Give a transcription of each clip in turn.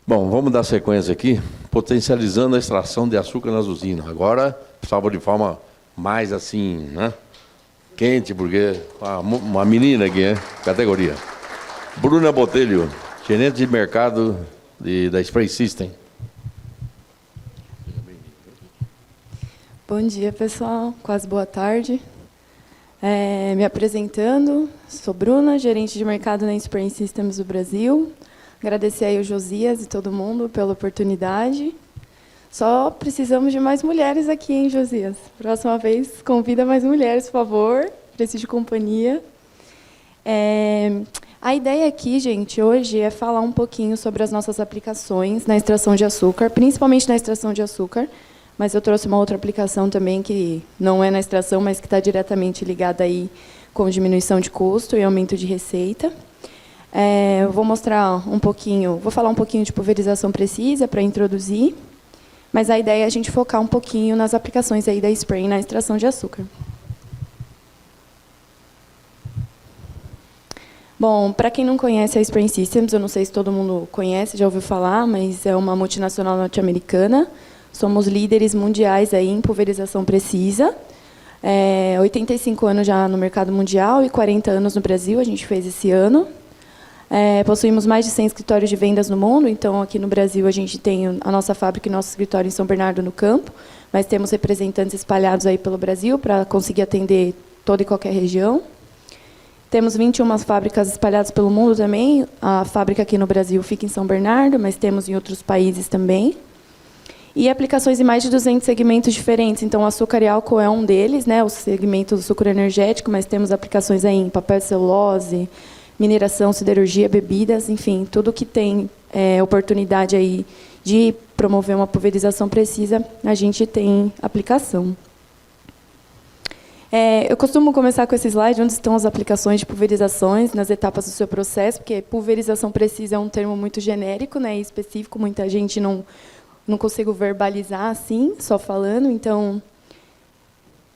Bom, vamos dar sequência aqui, potencializando a extração de açúcar nas usinas. Agora, salvo de forma mais assim, né? Quente, porque uma menina aqui, né? Categoria. Bruna Botelho, gerente de mercado da Spray System. Bom dia, pessoal. Quase boa tarde. Me apresentando, sou Bruna, gerente de mercado na Spray Systems do Brasil. Agradecer aí o Josias e todo mundo pela oportunidade. Só precisamos de mais mulheres aqui, hein, Josias? Próxima vez, convida mais mulheres, por favor. Preciso de companhia. A ideia aqui, gente, hoje é falar um pouquinho sobre as nossas aplicações na extração de açúcar, principalmente na extração de açúcar, mas eu trouxe uma outra aplicação também que não é na extração, mas que está diretamente ligada aí com diminuição de custo e aumento de receita. Eu vou mostrar um pouquinho, vou falar um pouquinho de pulverização precisa para introduzir, mas a ideia é a gente focar um pouquinho nas aplicações aí da Spray na extração de açúcar. Bom, para quem não conhece a Spray Systems, eu não sei se todo mundo conhece, já ouviu falar, mas é uma multinacional norte-americana. Somos líderes mundiais aí em pulverização precisa. 85 anos já no mercado mundial e 40 anos no Brasil, a gente fez esse ano. Possuímos mais de 100 escritórios de vendas no mundo, então aqui no Brasil a gente tem a nossa fábrica e nosso escritório em São Bernardo no Campo, mas temos representantes espalhados aí pelo Brasil para conseguir atender toda e qualquer região. Temos 21 fábricas espalhadas pelo mundo também. A fábrica aqui no Brasil fica em São Bernardo, mas temos em outros países também. E aplicações em mais de 200 segmentos diferentes. Então, o açúcar e álcool é um deles, né, o segmento do sucro energético, mas temos aplicações aí em papel e celulose, mineração, siderurgia, bebidas, enfim, tudo que tem oportunidade aí de promover uma pulverização precisa, a gente tem aplicação. Eu costumo começar com esse slide, onde estão as aplicações de pulverizações nas etapas do seu processo, porque pulverização precisa é um termo muito genérico, né, e específico, muita gente não consigo verbalizar assim, só falando, então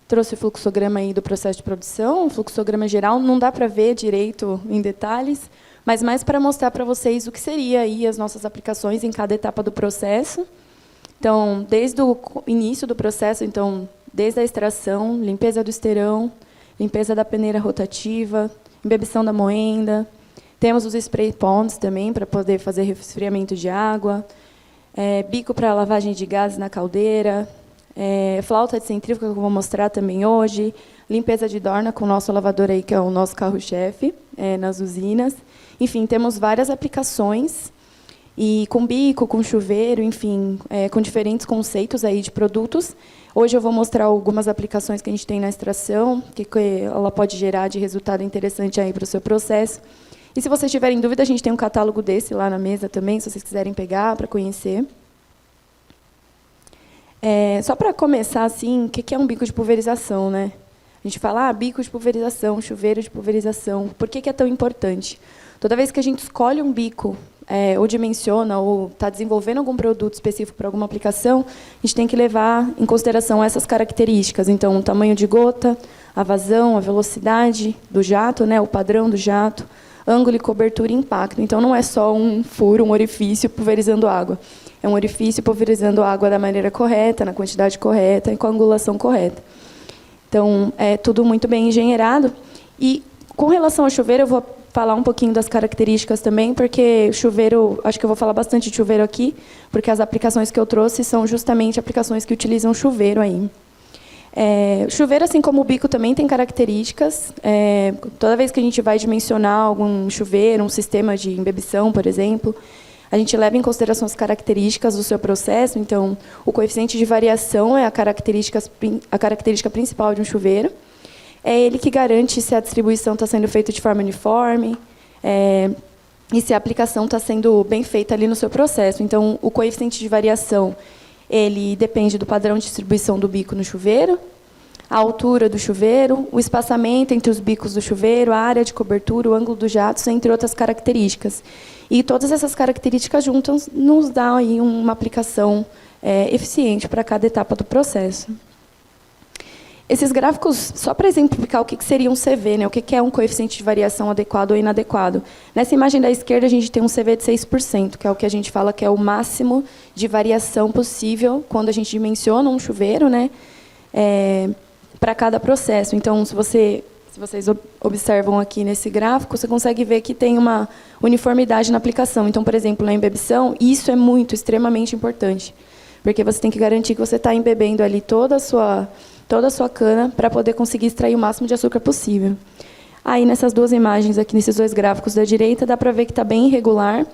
trouxe o fluxograma aí do processo de produção, um fluxograma geral, não dá para ver direito em detalhes, mas mais para mostrar para vocês o que seria aí as nossas aplicações em cada etapa do processo. Então, desde o início do processo, então, desde a extração, limpeza do esterão, limpeza da peneira rotativa, embebição da moenda, temos os spray ponds também para poder fazer resfriamento de água, bico para lavagem de gases na caldeira, flauta de centrífuga, que eu vou mostrar também hoje, limpeza de dorna com o nosso lavador, aí, que é o nosso carro-chefe nas usinas. Enfim, temos várias aplicações, e com bico, com chuveiro, enfim, com diferentes conceitos aí de produtos. Hoje eu vou mostrar algumas aplicações que a gente tem na extração, que ela pode gerar de resultado interessante aí para o seu processo. E se vocês tiverem dúvida, a gente tem um catálogo desse lá na mesa também, se vocês quiserem pegar para conhecer. Só para começar, assim, o que é um bico de pulverização, né? A gente fala, bico de pulverização, chuveiro de pulverização. Por que é tão importante? Toda vez que a gente escolhe um bico, ou dimensiona, ou está desenvolvendo algum produto específico para alguma aplicação, a gente tem que levar em consideração essas características. Então, o tamanho de gota, a vazão, a velocidade do jato, né, o padrão do jato, ângulo e cobertura e impacto. Então, não é só um furo, um orifício pulverizando água. É um orifício pulverizando água da maneira correta, na quantidade correta e com a angulação correta. Então, é tudo muito bem engenheirado. E, com relação ao chuveiro, eu vou falar um pouquinho das características também, porque chuveiro, acho que eu vou falar bastante de chuveiro aqui, porque as aplicações que eu trouxe são justamente aplicações que utilizam chuveiro aí. Chuveiro, assim como o bico, também tem características. Toda vez que a gente vai dimensionar algum chuveiro, um sistema de embebição, por exemplo, a gente leva em consideração as características do seu processo. Então, o coeficiente de variação é a característica principal de um chuveiro. É ele que garante se a distribuição está sendo feita de forma uniforme e se a aplicação está sendo bem feita ali no seu processo. Então, o coeficiente de variação ele depende do padrão de distribuição do bico no chuveiro, a altura do chuveiro, o espaçamento entre os bicos do chuveiro, a área de cobertura, o ângulo dos jatos, entre outras características. E todas essas características juntas nos dão aí uma aplicação eficiente para cada etapa do processo. Esses gráficos, só para exemplificar o que seria um CV, né? O que é um coeficiente de variação adequado ou inadequado. Nessa imagem da esquerda, a gente tem um CV de 6%, que é o que a gente fala que é o máximo de variação possível quando a gente dimensiona um chuveiro, né? Para cada processo. Então, se vocês observam aqui nesse gráfico, você consegue ver que tem uma uniformidade na aplicação. Então, por exemplo, na embebição, isso é extremamente importante, porque você tem que garantir que você está embebendo ali toda a sua cana para poder conseguir extrair o máximo de açúcar possível. Aí, nessas duas imagens aqui, nesses dois gráficos da direita, dá para ver que está bem irregular.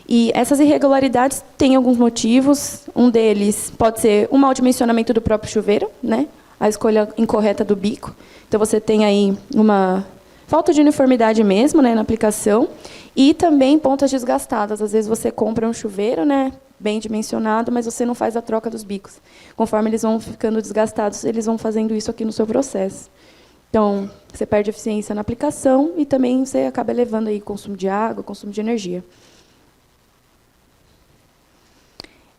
E essas irregularidades têm alguns motivos. Um deles pode ser o mau dimensionamento do próprio chuveiro, né? A escolha incorreta do bico. Então, você tem aí uma falta de uniformidade mesmo, né, na aplicação. E também pontas desgastadas. Às vezes, você compra um chuveiro, né, bem dimensionado, mas você não faz a troca dos bicos. Conforme eles vão ficando desgastados, eles vão fazendo isso aqui no seu processo. Então, você perde eficiência na aplicação e também você acaba elevando aí consumo de água, consumo de energia.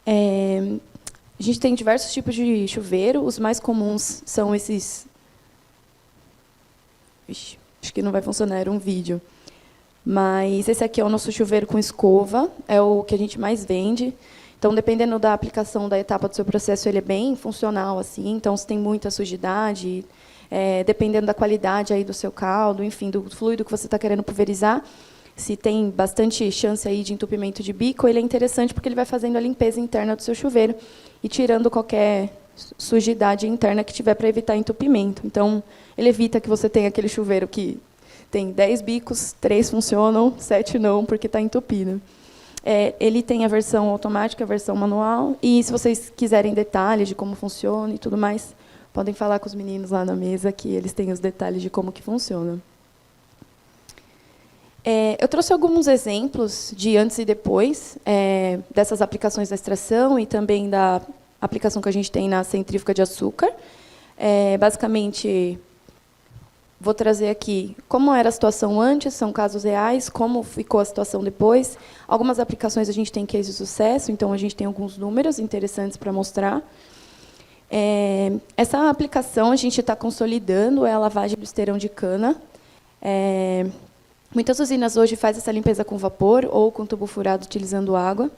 A gente tem diversos tipos de chuveiro. Os mais comuns são esses... Ixi, acho que não vai funcionar, era um vídeo. Mas esse aqui é o nosso chuveiro com escova, é o que a gente mais vende. Então, dependendo da aplicação da etapa do seu processo, ele é bem funcional, assim. Então, se tem muita sujidade, dependendo da qualidade aí do seu caldo, enfim, do fluido que você está querendo pulverizar, se tem bastante chance aí de entupimento de bico, ele é interessante porque ele vai fazendo a limpeza interna do seu chuveiro e tirando qualquer sujidade interna que tiver para evitar entupimento. Então, ele evita que você tenha aquele chuveiro que tem 10 bicos, 3 funcionam, 7 não, porque está entupido. Ele tem a versão automática, a versão manual, e se vocês quiserem detalhes de como funciona e tudo mais, podem falar com os meninos lá na mesa, que eles têm os detalhes de como que funciona. Eu trouxe alguns exemplos de antes e depois dessas aplicações da extração e também da aplicação que a gente tem na centrífuga de açúcar. Basicamente, vou trazer aqui como era a situação antes, são casos reais, como ficou a situação depois. Algumas aplicações a gente tem case de sucesso, então a gente tem alguns números interessantes para mostrar. Essa aplicação a gente está consolidando, é a lavagem do esterão de cana. Muitas usinas hoje fazem essa limpeza com vapor ou com tubo furado utilizando água.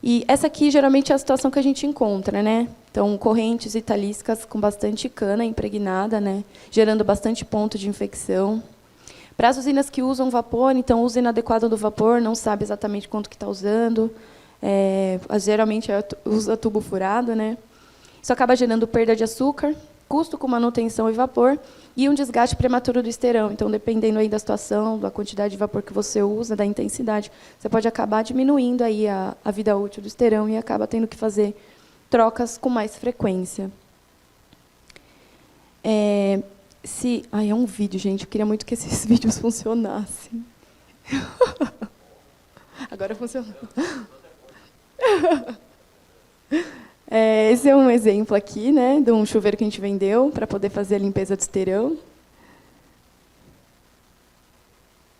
E essa aqui, geralmente, é a situação que a gente encontra, né? Então, correntes italísticas com bastante cana impregnada, né? Gerando bastante ponto de infecção. Para as usinas que usam vapor, então, o uso inadequado do vapor, não sabe exatamente quanto que está usando. Geralmente, usa tubo furado, né? Isso acaba gerando perda de açúcar, custo com manutenção e vapor, e um desgaste prematuro do esterão. Então, dependendo aí da situação, da quantidade de vapor que você usa, da intensidade, você pode acabar diminuindo aí a vida útil do esterão e acaba tendo que fazer trocas com mais frequência. É um vídeo, gente. Eu queria muito que esses vídeos funcionassem. Agora funcionou. Esse é um exemplo aqui, né, de um chuveiro que a gente vendeu para poder fazer a limpeza do esterão.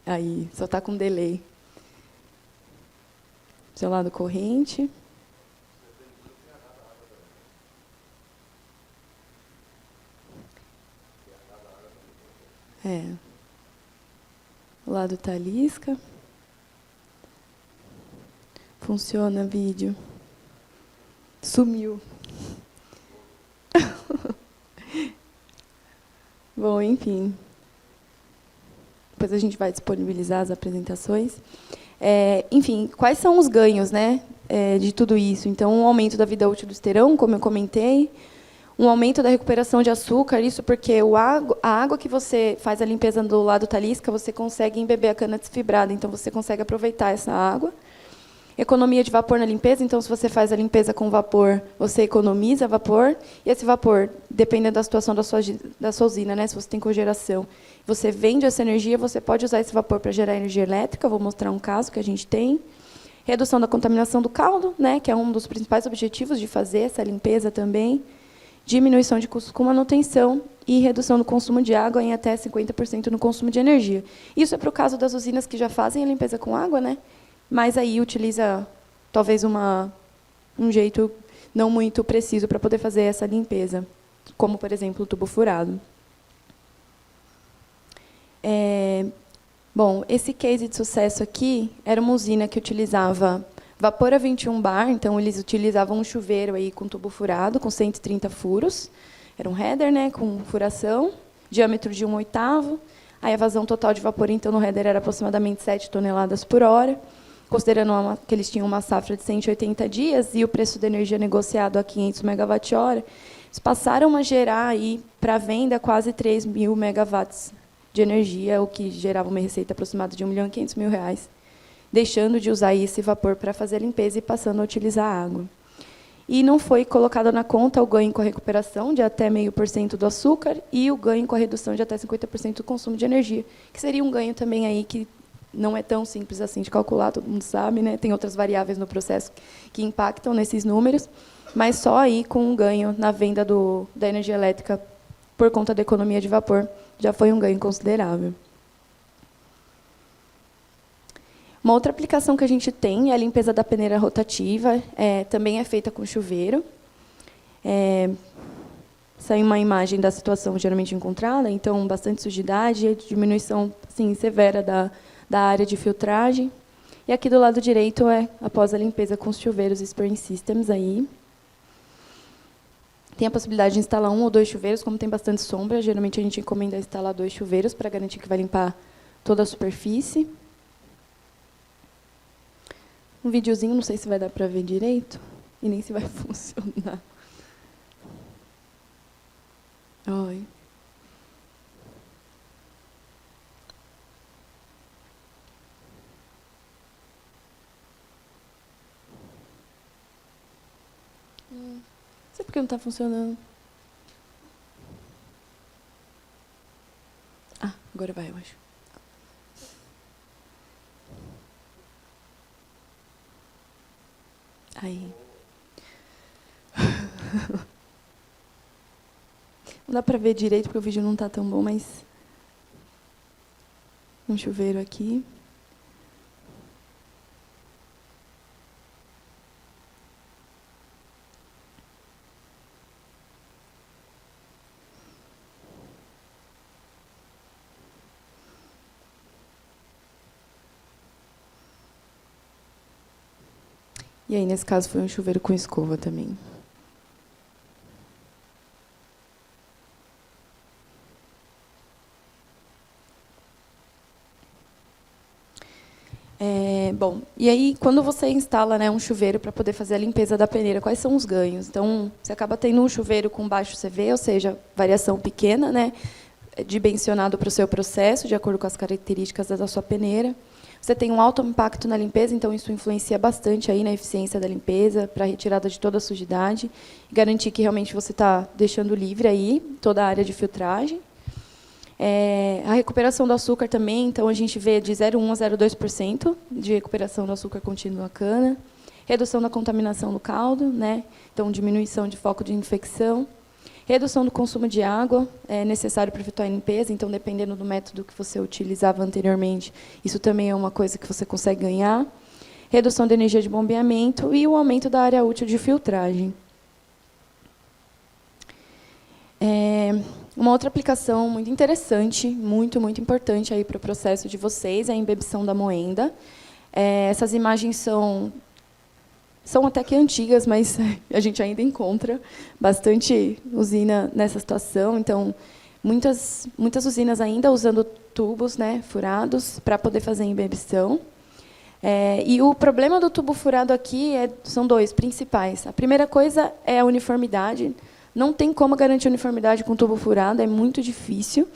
Aí, só está com delay. Seu lado corrente. O lado talisca. Funciona vídeo. Sumiu. Bom, enfim. Depois a gente vai disponibilizar as apresentações. Enfim, quais são os ganhos, né, de tudo isso? Então, um aumento da vida útil do esterão, como eu comentei, um aumento da recuperação de açúcar, isso porque a água que você faz a limpeza do lado talisca, você consegue embeber a cana desfibrada, então você consegue aproveitar essa água. Economia de vapor na limpeza, então, se você faz a limpeza com vapor, você economiza vapor, e esse vapor, dependendo da situação da sua usina, né, se você tem cogeração, você vende essa energia, você pode usar esse vapor para gerar energia elétrica, vou mostrar um caso que a gente tem. Redução da contaminação do caldo, né, que é um dos principais objetivos de fazer essa limpeza também. Diminuição de custos com manutenção e redução do consumo de água em até 50% no consumo de energia. Isso é para o caso das usinas que já fazem a limpeza com água, né? Mas aí utiliza talvez um jeito não muito preciso para poder fazer essa limpeza. como, por exemplo, o tubo furado. Bom, esse case de sucesso aqui era uma usina que utilizava vapor a 21 bar, então eles utilizavam um chuveiro aí com tubo furado, com 130 furos. Era um header, né, com furação, diâmetro de 1/8. Aí a vazão total de vapor, então, no header era aproximadamente 7 toneladas por hora, considerando que eles tinham uma safra de 180 dias e o preço da energia negociado a 500 megawatt-hora, eles passaram a gerar aí para venda quase 3.000 megawatts de energia, o que gerava uma receita aproximada de R$ 1.500.000, deixando de usar esse vapor para fazer a limpeza e passando a utilizar a água. E não foi colocado na conta o ganho com a recuperação de até 0,5% do açúcar e o ganho com a redução de até 50% do consumo de energia, que seria um ganho também aí que não é tão simples assim de calcular, todo mundo sabe, né? Tem outras variáveis no processo que impactam nesses números, mas só aí com um ganho na venda da energia elétrica por conta da economia de vapor já foi um ganho considerável. Uma outra aplicação que a gente tem é a limpeza da peneira rotativa, também é feita com chuveiro. Essa é uma imagem da situação geralmente encontrada, então, bastante sujidade e diminuição assim, severa da área de filtragem. E aqui do lado direito é após a limpeza com os chuveiros Spraying Systems. Aí. Tem a possibilidade de instalar 1 ou 2 chuveiros, como tem bastante sombra, geralmente a gente encomenda instalar 2 chuveiros para garantir que vai limpar toda a superfície. Um videozinho, não sei se vai dar para ver direito, e nem se vai funcionar. Oi. Não sei por que não está funcionando. Ah, agora vai, eu acho. Aí. Não dá para ver direito, porque o vídeo não está tão bom, mas... Um chuveiro aqui. E aí, nesse caso, foi um chuveiro com escova também. Bom, e aí, quando você instala, né, um chuveiro para poder fazer a limpeza da peneira, quais são os ganhos? Então, você acaba tendo um chuveiro com baixo CV, ou seja, variação pequena, né, dimensionado para o seu processo, de acordo com as características da sua peneira. Você tem um alto impacto na limpeza, então isso influencia bastante aí na eficiência da limpeza, para a retirada de toda a sujidade, e garantir que realmente você está deixando livre aí toda a área de filtragem. A recuperação do açúcar também, então a gente vê de 0,1% a 0,2% de recuperação do açúcar contínuo na cana. Redução da contaminação do caldo, né? Então diminuição de foco de infecção. Redução do consumo de água, é necessário para efetuar a limpeza, então, dependendo do método que você utilizava anteriormente, isso também é uma coisa que você consegue ganhar. Redução da energia de bombeamento e o aumento da área útil de filtragem. Uma outra aplicação muito interessante, muito, muito importante aí para o processo de vocês, é a embebição da moenda. Essas imagens são até que antigas, mas a gente ainda encontra bastante usina nessa situação. Então, muitas usinas ainda usando tubos, né, furados para poder fazer a embebição. E o problema do tubo furado aqui são 2 principais. A primeira coisa é a uniformidade. Não tem como garantir uniformidade com tubo furado, é muito difícil.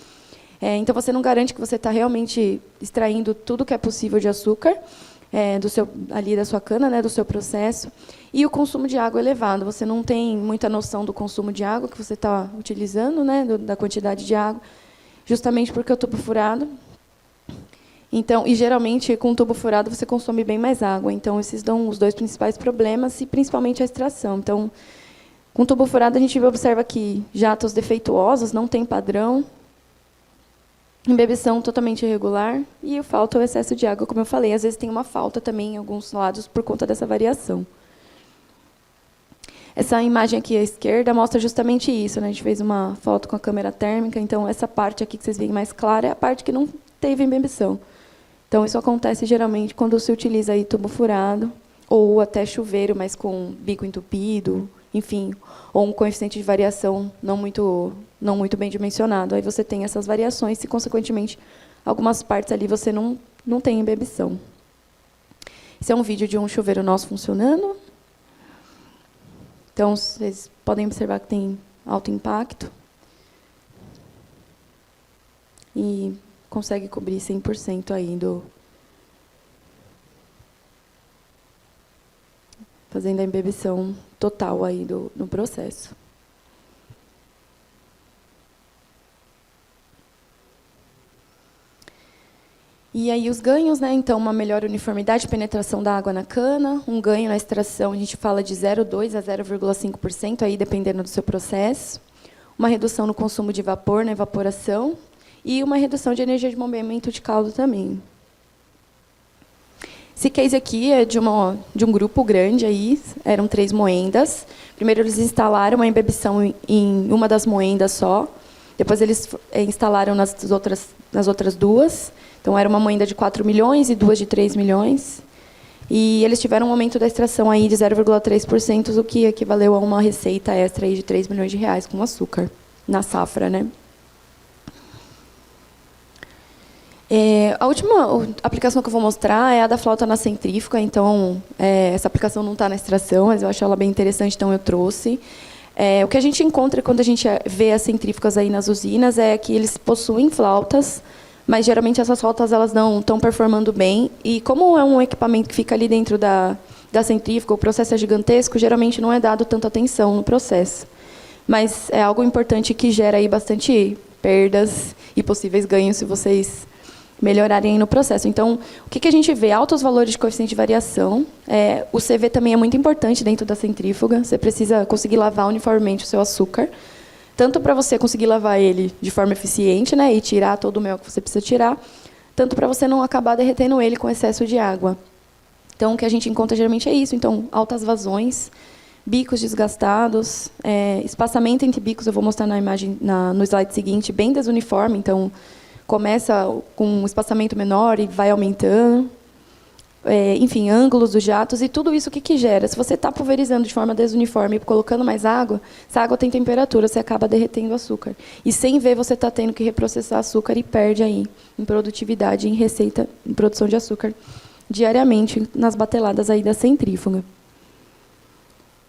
Então, você não garante que você está realmente extraindo tudo que é possível de açúcar ali da sua cana, né, do seu processo. E o consumo de água elevado. Você não tem muita noção do consumo de água que você está utilizando, né, da quantidade de água, justamente porque o tubo furado... Então, e geralmente, com o tubo furado, você consome bem mais água. Então, esses são os 2 principais problemas, e principalmente a extração. Então, com tubo furado, a gente observa que jatos defeituosos, não tem padrão, embebição totalmente irregular, e falta o excesso de água, como eu falei. Às vezes tem uma falta também em alguns lados por conta dessa variação. Essa imagem aqui à esquerda mostra justamente isso, né? A gente fez uma foto com a câmera térmica, então essa parte aqui que vocês veem mais clara é a parte que não teve embebição. Então, isso acontece geralmente quando se utiliza aí tubo furado, ou até chuveiro, mas com bico entupido, enfim, ou um coeficiente de variação não muito bem dimensionado. Aí você tem essas variações e, consequentemente, algumas partes ali você não tem embebição. Esse é um vídeo de um chuveiro nosso funcionando. Então, vocês podem observar que tem alto impacto. E consegue cobrir 100% aí fazendo a embebição total aí no processo. E aí os ganhos, né? Então, uma melhor uniformidade e penetração da água na cana, um ganho na extração, a gente fala de 0,2% a 0,5%, aí dependendo do seu processo, uma redução no consumo de vapor, na evaporação, e uma redução de energia de bombeamento de caldo também. Esse case aqui é de um grupo grande, aí, eram 3 moendas. Primeiro, eles instalaram uma embebição em uma das moendas só, depois eles instalaram nas outras 2. Então, era uma moenda de 4 milhões e 2 de 3 milhões. E eles tiveram um aumento da extração aí de 0,3%, o que equivaleu a uma receita extra aí de 3 milhões de reais com açúcar na safra, né? A última aplicação que eu vou mostrar é a da flauta na centrífuga. Então, essa aplicação não está na extração, mas eu acho ela bem interessante, então eu trouxe. O que a gente encontra quando a gente vê as centrífugas aí nas usinas é que eles possuem flautas, mas geralmente essas flautas elas não estão performando bem. E como é um equipamento que fica ali dentro da centrífuga, o processo é gigantesco, geralmente não é dado tanta atenção no processo. Mas é algo importante que gera aí bastante perdas e possíveis ganhos se vocês melhorarem no processo. Então, o que a gente vê? Altos valores de coeficiente de variação. O CV também é muito importante dentro da centrífuga. Você precisa conseguir lavar uniformemente o seu açúcar, tanto para você conseguir lavar ele de forma eficiente, né, e tirar todo o mel que você precisa tirar, tanto para você não acabar derretendo ele com excesso de água. Então, o que a gente encontra geralmente é isso. Então, altas vazões, bicos desgastados, espaçamento entre bicos, eu vou mostrar na imagem, no slide seguinte, bem desuniforme. Então, começa com um espaçamento menor e vai aumentando. Enfim, ângulos dos jatos e tudo isso, o que gera? Se você está pulverizando de forma desuniforme e colocando mais água, essa água tem temperatura, você acaba derretendo o açúcar. E sem ver, você está tendo que reprocessar açúcar e perde aí em produtividade, em receita, em produção de açúcar, diariamente nas bateladas aí da centrífuga.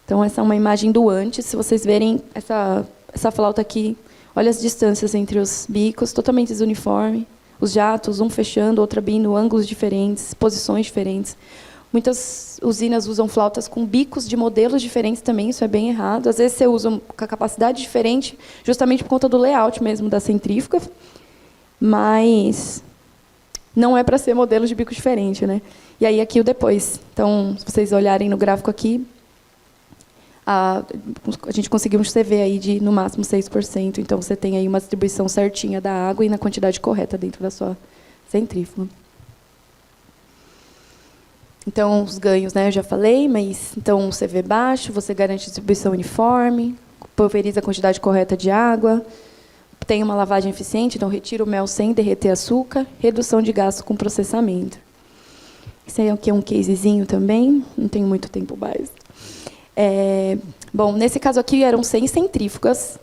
Então, essa é uma imagem do antes. Se vocês verem essa flauta aqui, olha as distâncias entre os bicos, totalmente desuniforme. Os jatos, um fechando, outro abrindo, ângulos diferentes, posições diferentes. Muitas usinas usam flautas com bicos de modelos diferentes também, isso é bem errado. Às vezes você usa com a capacidade diferente, justamente por conta do layout mesmo da centrífuga, mas não é para ser modelo de bico diferente, né? E aí aqui o depois. Então, se vocês olharem no gráfico aqui, a gente conseguiu um CV aí de, no máximo, 6%. Então, você tem aí uma distribuição certinha da água e na quantidade correta dentro da sua centrífuga. Então, os ganhos, né, eu já falei, mas então, o CV baixo, você garante distribuição uniforme, pulveriza a quantidade correta de água, tem uma lavagem eficiente, então retira o mel sem derreter açúcar, redução de gasto com processamento. Esse aqui é um casezinho também, não tenho muito tempo mais. Bom, nesse caso aqui eram 100 centrífugas.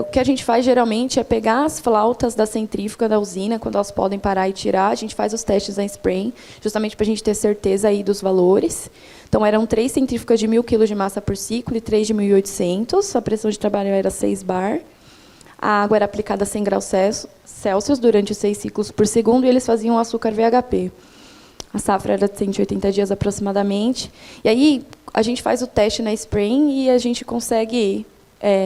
O que a gente faz geralmente é pegar as flautas da centrífuga da usina, quando elas podem parar e tirar, a gente faz os testes em spray, justamente para a gente ter certeza aí dos valores. Então, eram 3 centrífugas de 1.000 kg de massa por ciclo e 3 de 1.800. A pressão de trabalho era 6 bar. A água era aplicada a 100 graus Celsius durante 6 ciclos por segundo e eles faziam açúcar VHP. A safra era de 180 dias aproximadamente. E aí, a gente faz o teste na Spring e a gente consegue,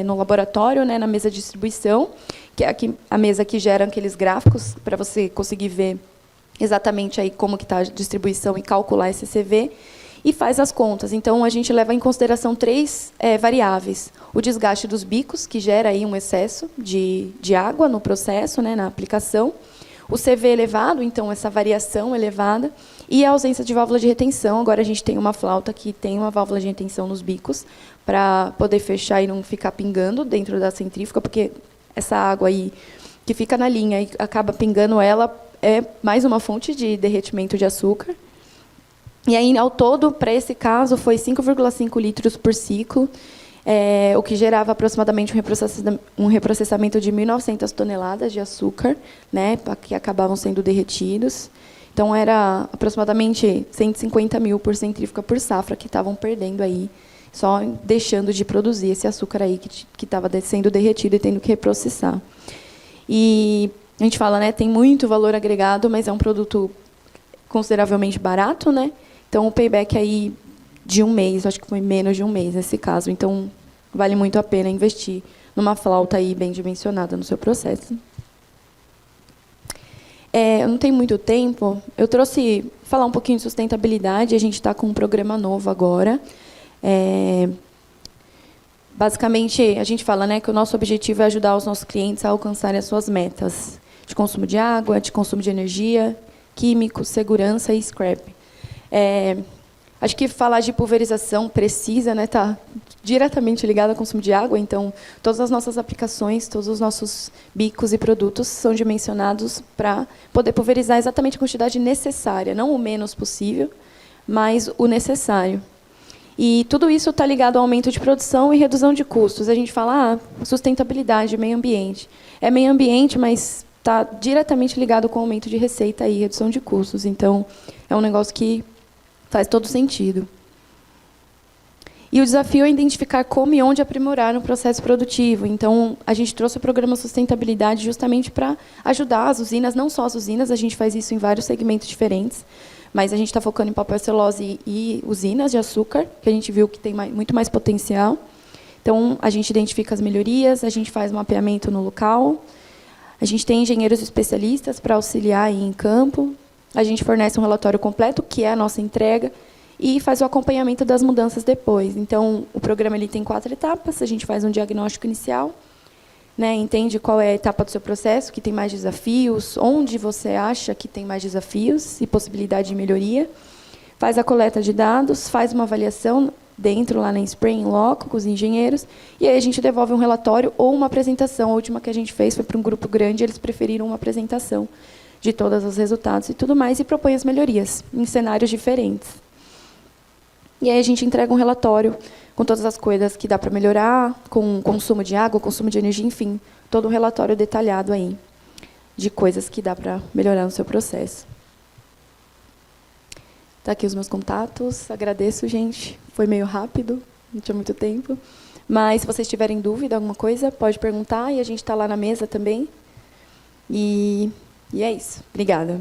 no laboratório, né, na mesa de distribuição, que é aqui, a mesa que gera aqueles gráficos, para você conseguir ver exatamente aí como está a distribuição e calcular esse CV, e faz as contas. Então, a gente leva em consideração 3 variáveis. O desgaste dos bicos, que gera aí um excesso de água no processo, né, na aplicação. O CV elevado, então, essa variação elevada. E a ausência de válvula de retenção. Agora a gente tem uma flauta que tem uma válvula de retenção nos bicos para poder fechar e não ficar pingando dentro da centrífuga, porque essa água aí que fica na linha e acaba pingando ela é mais uma fonte de derretimento de açúcar. E aí, ao todo, para esse caso, foi 5,5 litros por ciclo, o que gerava aproximadamente um reprocessamento de 1.900 toneladas de açúcar, né, que acabavam sendo derretidos. Então, era aproximadamente 150 mil por centrífuga por safra que estavam perdendo aí, só deixando de produzir esse açúcar aí que estava sendo derretido e tendo que reprocessar. E a gente fala, né, tem muito valor agregado, mas é um produto consideravelmente barato, né? Então, o payback aí de 1 mês, acho que foi menos de 1 mês nesse caso. Então, vale muito a pena investir numa flauta aí bem dimensionada no seu processo. Eu não tenho muito tempo. Eu trouxe falar um pouquinho de sustentabilidade. A gente está com um programa novo agora. Basicamente, a gente fala, né, que o nosso objetivo é ajudar os nossos clientes a alcançarem as suas metas de consumo de água, de consumo de energia, químicos, segurança e scrap. Acho que falar de pulverização precisa, né, tá diretamente ligado ao consumo de água. Então, todas as nossas aplicações, todos os nossos bicos e produtos são dimensionados para poder pulverizar exatamente a quantidade necessária, não o menos possível, mas o necessário. E tudo isso está ligado ao aumento de produção e redução de custos. A gente fala, sustentabilidade, meio ambiente. É meio ambiente, mas está diretamente ligado com o aumento de receita e redução de custos. Então, é um negócio que faz todo sentido. E o desafio é identificar como e onde aprimorar no processo produtivo. Então, a gente trouxe o programa Sustentabilidade justamente para ajudar as usinas, não só as usinas, a gente faz isso em vários segmentos diferentes, mas a gente está focando em papel celulose e usinas de açúcar, que a gente viu que tem muito mais potencial. Então, a gente identifica as melhorias, a gente faz mapeamento no local, a gente tem engenheiros especialistas para auxiliar aí em campo, a gente fornece um relatório completo, que é a nossa entrega, e faz o acompanhamento das mudanças depois. Então, o programa ele tem 4 etapas, a gente faz um diagnóstico inicial, né, entende qual é a etapa do seu processo, que tem mais desafios, onde você acha que tem mais desafios e possibilidade de melhoria, faz a coleta de dados, faz uma avaliação dentro, lá na Spring, em loco, com os engenheiros, e aí a gente devolve um relatório ou uma apresentação. A última que a gente fez foi para um grupo grande, eles preferiram uma apresentação de todos os resultados e tudo mais, e propõe as melhorias em cenários diferentes. E aí a gente entrega um relatório com todas as coisas que dá para melhorar, com consumo de água, consumo de energia, enfim, todo um relatório detalhado aí de coisas que dá para melhorar no seu processo. Tá aqui os meus contatos. Agradeço, gente. Foi meio rápido, não tinha muito tempo. Mas se vocês tiverem dúvida, alguma coisa, pode perguntar, e a gente está lá na mesa também. E é isso. Obrigada.